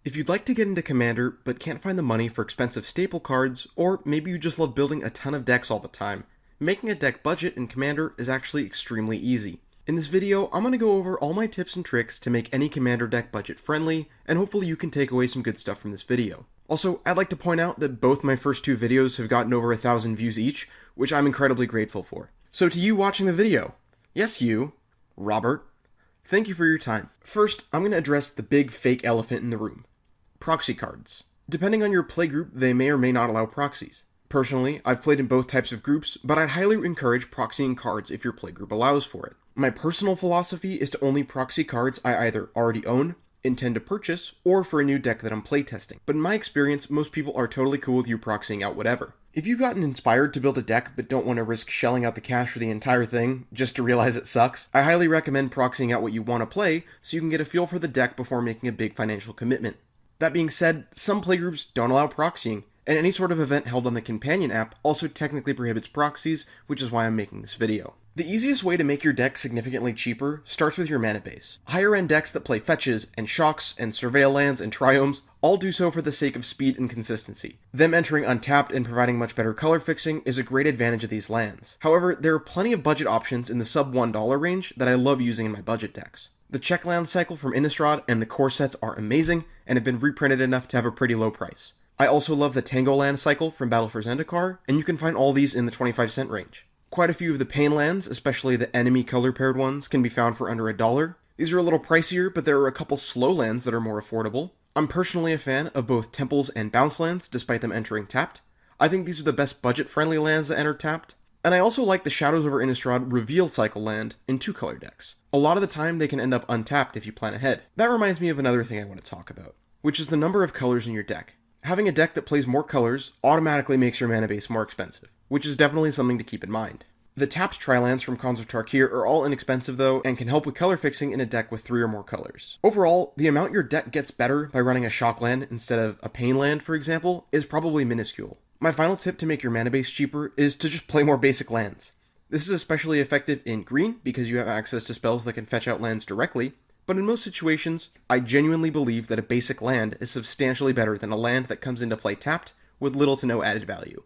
If you'd like to get into Commander but can't find the money for expensive staple cards, or maybe you just love building a ton of decks all the time, making a deck budget in Commander is actually extremely easy. In this video, I'm going to go over all my tips and tricks to make any Commander deck budget friendly, and hopefully you can take away some good stuff from this video. Also, I'd like to point out that both my first two videos have gotten over 1,000 views each, which I'm incredibly grateful for. So to you watching the video, yes you, Robert, thank you for your time. First, I'm going to address the big fake elephant in the room. Proxy cards. Depending on your playgroup, they may or may not allow proxies. Personally, I've played in both types of groups, but I'd highly encourage proxying cards if your playgroup allows for it. My personal philosophy is to only proxy cards I either already own, intend to purchase, or for a new deck that I'm playtesting. But in my experience, most people are totally cool with you proxying out whatever. If you've gotten inspired to build a deck but don't want to risk shelling out the cash for the entire thing just to realize it sucks, I highly recommend proxying out what you want to play so you can get a feel for the deck before making a big financial commitment. That being said, some playgroups don't allow proxying, and any sort of event held on the companion app also technically prohibits proxies, which is why I'm making this video. The easiest way to make your deck significantly cheaper starts with your mana base. Higher end decks that play fetches, and shocks, and surveil lands, and triomes all do so for the sake of speed and consistency. Them entering untapped and providing much better color fixing is a great advantage of these lands. However, there are plenty of budget options in the sub $1 range that I love using in my budget decks. The check land cycle from Innistrad and the core sets are amazing, and have been reprinted enough to have a pretty low price. I also love the Tango land cycle from Battle for Zendikar, and you can find all these in the 25-cent range. Quite a few of the Pain lands, especially the enemy color paired ones, can be found for under $1. These are a little pricier, but there are a couple slow lands that are more affordable. I'm personally a fan of both Temples and Bounce lands, despite them entering tapped. I think these are the best budget-friendly lands that enter tapped. And I also like the Shadows over Innistrad Reveal Cycle land in 2-color decks. A lot of the time they can end up untapped if you plan ahead. That reminds me of another thing I want to talk about, which is the number of colors in your deck. Having a deck that plays more colors automatically makes your mana base more expensive, which is definitely something to keep in mind. The tapped tri-lands from Khans of Tarkir are all inexpensive though, and can help with color fixing in a deck with 3 or more colors. Overall, the amount your deck gets better by running a shock land instead of a pain land, for example, is probably minuscule. My final tip to make your mana base cheaper is to just play more basic lands. This is especially effective in green because you have access to spells that can fetch out lands directly, but in most situations, I genuinely believe that a basic land is substantially better than a land that comes into play tapped with little to no added value.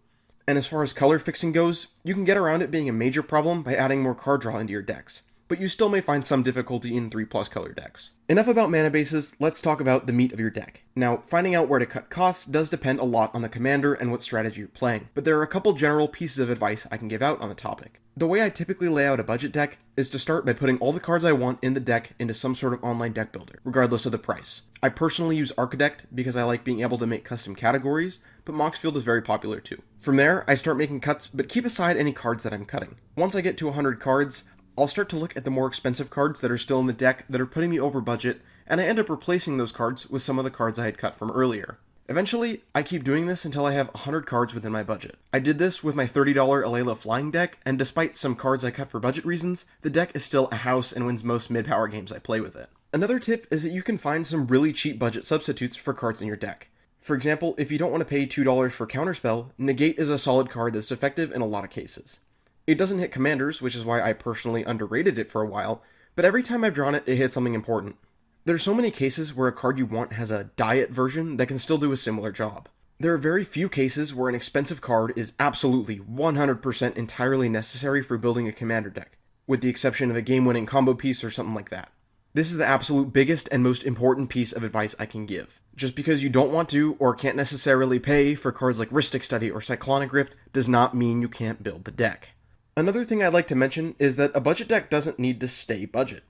And as far as color fixing goes, you can get around it being a major problem by adding more card draw into your decks, but you still may find some difficulty in 3+ color decks. Enough about mana bases, let's talk about the meat of your deck. Now, finding out where to cut costs does depend a lot on the commander and what strategy you're playing, but there are a couple general pieces of advice I can give out on the topic. The way I typically lay out a budget deck is to start by putting all the cards I want in the deck into some sort of online deck builder, regardless of the price. I personally use Archidekt because I like being able to make custom categories, but Moxfield is very popular too. From there, I start making cuts, but keep aside any cards that I'm cutting. Once I get to 100 cards, I'll start to look at the more expensive cards that are still in the deck that are putting me over budget, and I end up replacing those cards with some of the cards I had cut from earlier. Eventually, I keep doing this until I have 100 cards within my budget. I did this with my $30 Alela flying deck, and despite some cards I cut for budget reasons, the deck is still a house and wins most mid-power games I play with it. Another tip is that you can find some really cheap budget substitutes for cards in your deck. For example, if you don't want to pay $2 for Counterspell, Negate is a solid card that's effective in a lot of cases. It doesn't hit commanders, which is why I personally underrated it for a while, but every time I've drawn it, it hits something important. There's so many cases where a card you want has a diet version that can still do a similar job. There are very few cases where an expensive card is absolutely 100% entirely necessary for building a commander deck, with the exception of a game-winning combo piece or something like that. This is the absolute biggest and most important piece of advice I can give. Just because you don't want to or can't necessarily pay for cards like Rhystic Study or Cyclonic Rift does not mean you can't build the deck. Another thing I'd like to mention is that a budget deck doesn't need to stay budget.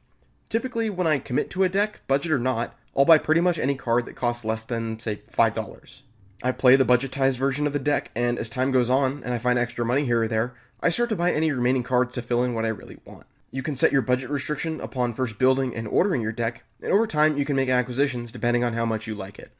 Typically, when I commit to a deck, budget or not, I'll buy pretty much any card that costs less than, say, $5. I play the budgetized version of the deck, and as time goes on, and I find extra money here or there, I start to buy any remaining cards to fill in what I really want. You can set your budget restriction upon first building and ordering your deck, and over time you can make acquisitions depending on how much you like it.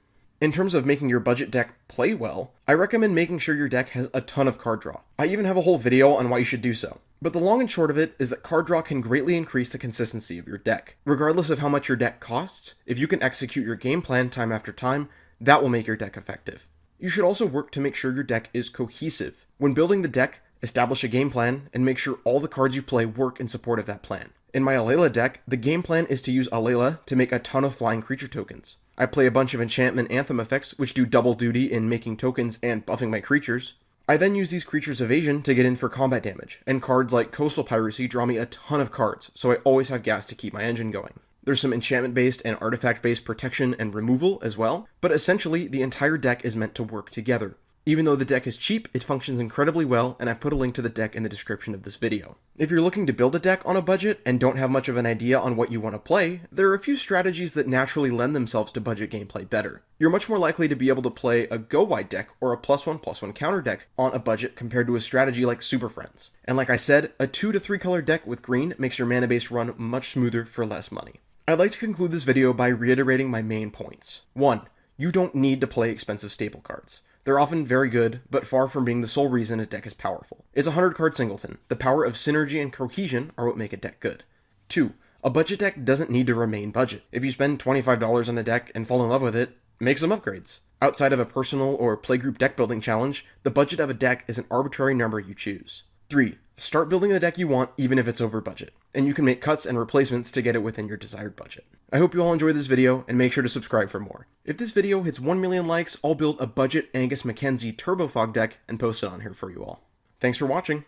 In terms of making your budget deck play well, I recommend making sure your deck has a ton of card draw. I even have a whole video on why you should do so. But the long and short of it is that card draw can greatly increase the consistency of your deck. Regardless of how much your deck costs, if you can execute your game plan time after time, that will make your deck effective. You should also work to make sure your deck is cohesive. When building the deck, establish a game plan and make sure all the cards you play work in support of that plan. In my Alela deck, the game plan is to use Alela to make a ton of flying creature tokens. I play a bunch of enchantment anthem effects, which do double duty in making tokens and buffing my creatures. I then use these creatures' evasion to get in for combat damage, and cards like Coastal Piracy draw me a ton of cards, so I always have gas to keep my engine going. There's some enchantment-based and artifact-based protection and removal as well, but essentially the entire deck is meant to work together. Even though the deck is cheap, it functions incredibly well, and I've put a link to the deck in the description of this video. If you're looking to build a deck on a budget and don't have much of an idea on what you want to play, there are a few strategies that naturally lend themselves to budget gameplay better. You're much more likely to be able to play a go-wide deck or a +1/+1 counter deck on a budget compared to a strategy like Super Friends. And like I said, a 2 to 3 color deck with green makes your mana base run much smoother for less money. I'd like to conclude this video by reiterating my main points. 1. You don't need to play expensive staple cards. They're often very good, but far from being the sole reason a deck is powerful. It's a 100-card singleton. The power of synergy and cohesion are what make a deck good. 2. A budget deck doesn't need to remain budget. If you spend $25 on a deck and fall in love with it, make some upgrades. Outside of a personal or playgroup deck building challenge, the budget of a deck is an arbitrary number you choose. 3. Start building the deck you want even if it's over budget, and you can make cuts and replacements to get it within your desired budget. I hope you all enjoyed this video, and make sure to subscribe for more. If this video hits 1 million likes, I'll build a budget Angus Mackenzie Turbo Fog deck and post it on here for you all. Thanks for watching!